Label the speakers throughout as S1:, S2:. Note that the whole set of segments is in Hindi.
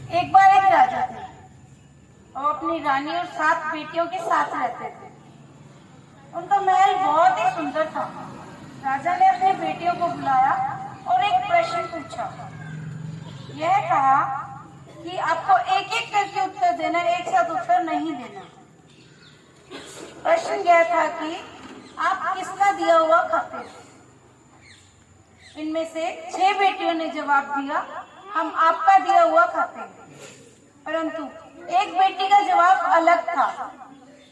S1: एक बार एक राजा थे और अपनी रानी और 7 बेटियों के साथ रहते थे। उनका महल बहुत ही सुंदर था। राजा ने अपनी बेटियों को बुलाया और एक प्रश्न पूछा। यह कहा कि आपको एक एक करके उत्तर देना, एक साथ उत्तर नहीं देना। प्रश्न यह था कि आप किसका दिया हुआ खाते हैं? इनमें से 6 बेटियों ने जवाब दिया, हम आपका दिया हुआ खाते हैं। परंतु एक बेटी का जवाब अलग था।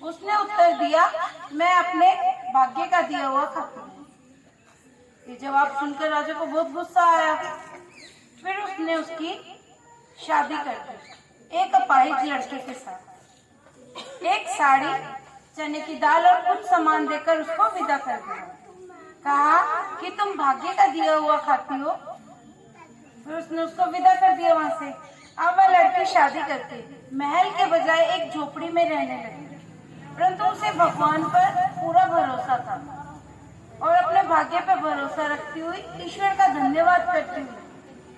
S1: उसने उत्तर दिया, मैं अपने भाग्य का दिया हुआ खाती हूँ। ये जवाब सुनकर राजा को बहुत गुस्सा आया। फिर उसने उसकी शादी कर दी एक अपाहिज लड़के के साथ। एक साड़ी, चने की दाल और कुछ सामान देकर उसको विदा कर दिया। कहा कि तुम भाग्य का दिया हुआ खाती हो। फिर उसने उसको विदा कर दिया वहां से। अब वह लड़की शादी करके महल के बजाय एक झोपड़ी में रहने लगी। परंतु उसे भगवान पर पूरा भरोसा था और अपने भाग्य पर भरोसा रखती हुई ईश्वर का धन्यवाद करती हुई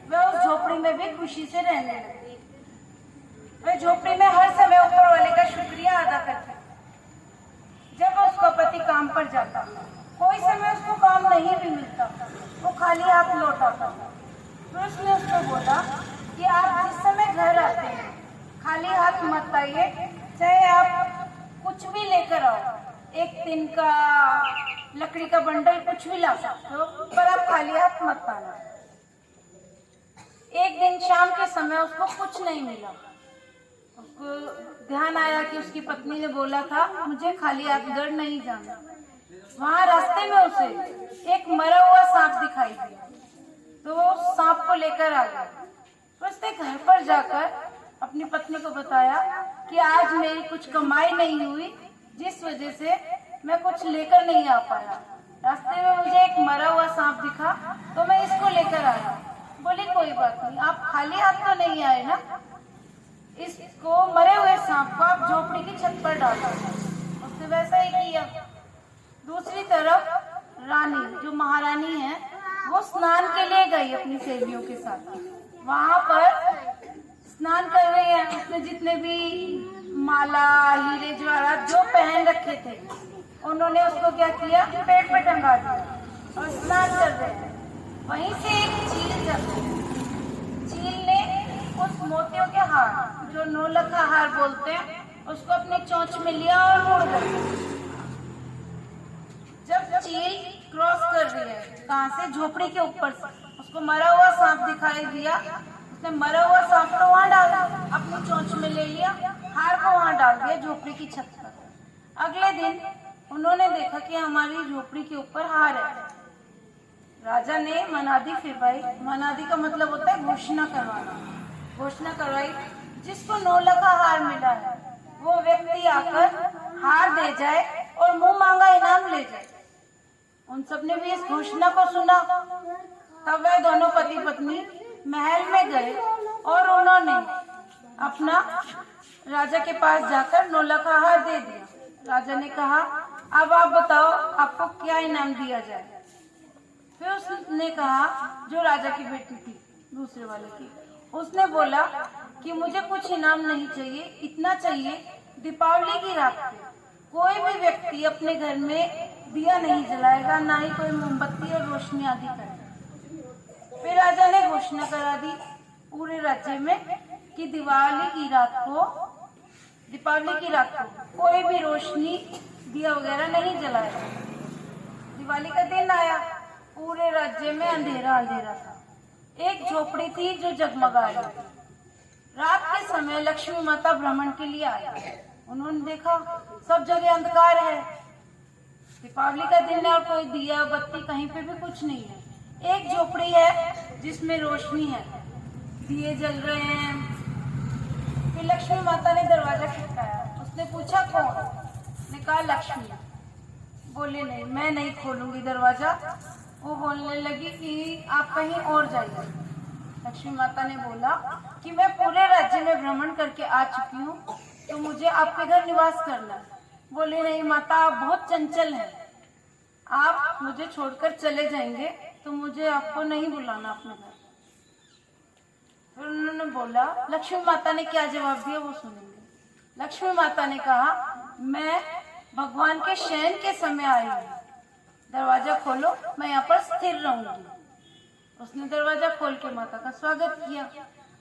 S1: वह उस झोपड़ी में भी खुशी से रहने लगी। वह झोपड़ी में हर समय ऊपर वाले का शुक्रिया अदा करती। जब उसका पति काम पर जाता, कोई समय उसको काम नहीं भी मिलता, वो खाली हाथ लौट आता। फिर उसने उसको बोला कि आप जिस समय घर आते हैं खाली हाथ मत आइए, चाहे आप कुछ भी लेकर आओ, एक दिन का लकड़ी का बंडल कुछ भी ला सकते हो, पर आप खाली हाथ मत आना। एक दिन शाम के समय उसको कुछ नहीं मिला। उसको ध्यान आया कि उसकी पत्नी ने बोला था मुझे खाली हाथ घर नहीं जाना। वहां रास्ते में उसे एक मरा हुआ सांप दिखाई दिया, तो वो सांप को लेकर आ गया। तो उसने घर पर जाकर अपनी पत्नी को बताया कि आज मेरी कुछ कमाई नहीं हुई, जिस वजह से मैं कुछ लेकर नहीं आ पाया। रास्ते में मुझे एक मरा हुआ सांप दिखा तो मैं इसको लेकर आया। बोली कोई बात नहीं, आप खाली हाथ तो नहीं आए ना, इसको मरे हुए सांप को आप झोपड़ी की छत पर डाल दो। उसने वैसा ही किया। दूसरी तरफ रानी, जो महारानी है, वो स्नान के लिए गई अपनी सहेलियों के साथ। वहां पर स्नान कर रही है। उसने जितने भी माला, हीरे जवाहरात जो पहन रखे थे, उन्होंने उसको क्या किया, पेड़ पे टंगा दिया और स्नान कर रहे हैं। वहीं से एक चील चल रही है। चील ने उस मोतियों के हार, जो नौलखा हार बोलते हैं, उसको अपनी चोंच में लिया और मुड़ गई। जब चील क्रॉस कर रही है, कहां से, झोपड़ी के ऊपर से, उसको मरा हुआ सांप दिखाई दिया। उसने मरा हुआ सांप को वहां डाला, अपनी चोंच में ले लिया, हार को वहां डाल दिया झोपड़ी की छत पर। अगले दिन उन्होंने देखा कि हमारी झोपड़ी के ऊपर हार है। राजा ने मनादी फिरवाई। मनादी का मतलब होता है घोषणा करवाना। घोषणा करवाई, जिसको 9 लाख हार मिला है वो व्यक्ति आकर हार दे जाए और मुंह मांगा इनाम ले जाए। उन सबने भी इस घोषणा को सुना। तब वह दोनों पति पत्नी महल में गए और उन्होंने अपना राजा के पास जाकर 9 लाख हार दे दिया। राजा ने कहा अब आप बताओ आपको क्या इनाम दिया जाए। फिर उसने कहा, जो राजा की बेटी थी दूसरे वाले की, उसने बोला कि मुझे कुछ इनाम नहीं चाहिए, इतना चाहिए दीपावली की रात को कोई भी व्यक्ति अपने घर में दिया नहीं जलाएगा, ना ही कोई मोमबत्ती और रोशनी आदि करेगा। फिर राजा ने घोषणा करा दी पूरे राज्य में कि दीपावली की रात को कोई भी रोशनी, दिया वगैरह नहीं जलाएगा। दिवाली का दिन आया, पूरे राज्य में अंधेरा अंधेरा था। एक झोपड़ी थी जो जगमगा रही थी। रात के समय लक्ष्मी माता भ्रमण के लिए आई। उन्होंने देखा सब जगह अंधकार है, दीपावली का दिन है और कोई दिया बत्ती कहीं पे भी कुछ नहीं है। एक झोपड़ी है जिसमें रोशनी है, दिए जल रहे हैं। फिर लक्ष्मी माता ने दरवाजा खटकाया। उसने पूछा कौन? ने कहा लक्ष्मी। बोले नहीं, मैं नहीं खोलूंगी दरवाजा। वो बोलने लगी कि आप कहीं और जाइए। लक्ष्मी माता ने बोला कि मैं पूरे राज्य में भ्रमण करके आ चुकी हूँ, तो मुझे आपके घर निवास करना है। बोले नहीं माता, आप बहुत चंचल हैं, आप मुझे छोड़कर चले जाएंगे तो मुझे आपको नहीं बुलाना अपने घर। फिर उन्होंने बोला, लक्ष्मी माता ने क्या जवाब दिया वो सुनेंगे। लक्ष्मी माता ने कहा, मैं भगवान के शयन के समय आई हूँ, दरवाजा खोलो, मैं यहाँ पर स्थिर रहूंगी। उसने दरवाजा खोल के माता का स्वागत किया।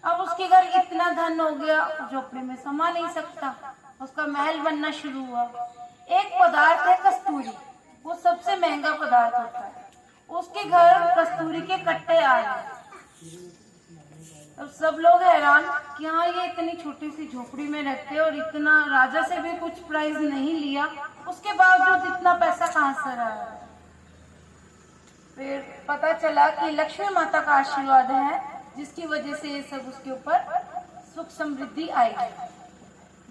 S1: अब उसके घर इतना धन हो गया, झोपड़ी में समा नहीं सकता, उसका महल बनना शुरू हुआ। एक पदार्थ है कस्तूरी, वो सबसे महंगा पदार्थ होता है। उसके घर कस्तूरी के कट्टे आए। अब सब लोग हैरान कि हाँ, ये इतनी छोटी सी झोपड़ी में रहते और इतना, राजा से भी कुछ प्राइज नहीं लिया, उसके बावजूद इतना पैसा कहाँ से रहा है। फिर पता चला कि लक्ष्मी माता का आशीर्वाद है, जिसकी वजह से ये सब उसके ऊपर सुख समृद्धि आई।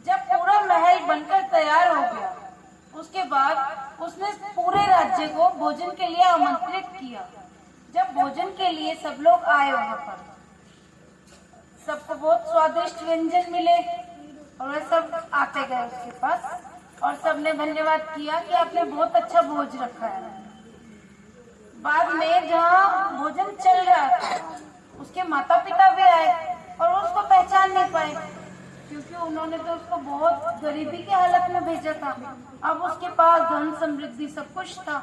S1: जब पूरा महल बनकर तैयार हो गया, उसके बाद उसने पूरे राज्य को भोजन के लिए आमंत्रित किया। जब भोजन के लिए सब लोग आए, वहां पर सबको बहुत स्वादिष्ट व्यंजन मिले और वे सब आते गए उसके पास और सबने धन्यवाद किया कि आपने बहुत अच्छा भोज रखा है। बाद में जहाँ भोजन चल रहा था, उसके माता पिता भी आए और उसको पहचान नहीं पाए, क्योंकि उन्होंने तो उसको बहुत गरीबी की हालत में भेजा था। अब उसके पास धन समृद्धि सब कुछ था।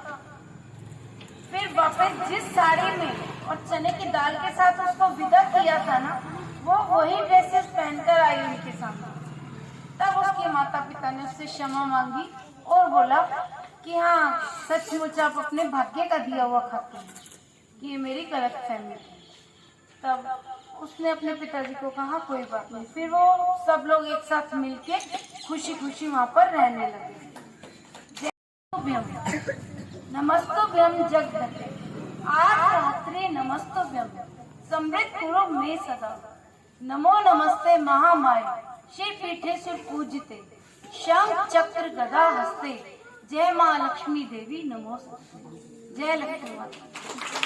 S1: फिर वापस जिस साड़ी में और चने की दाल के साथ उसको विदा किया था ना, वो वही ड्रेसेस पहनकर आई उनके सामने। तब उसके माता पिता ने उससे क्षमा मांगी और बोला कि हाँ, सचमुच आप अपने भाग्य का दिया हुआ खाते हैं, कि ये मेरी गलतफहमी थी। तब उसने अपने पिताजी को कहा, कोई बात नहीं। फिर वो सब लोग एक साथ मिलके खुशी खुशी वहां पर रहने लगे। नमस्तुभ्यम जगदते, आज रात्रि नमस्तुभ्यम, समृद्ध कुरु में सदा, नमो नमस्ते महामाया, श्री पीठे से पूजते, शंख चक्र गदा हस्ते, जय माँ लक्ष्मी देवी नमोस्तुते। जय लक्ष्मी माता।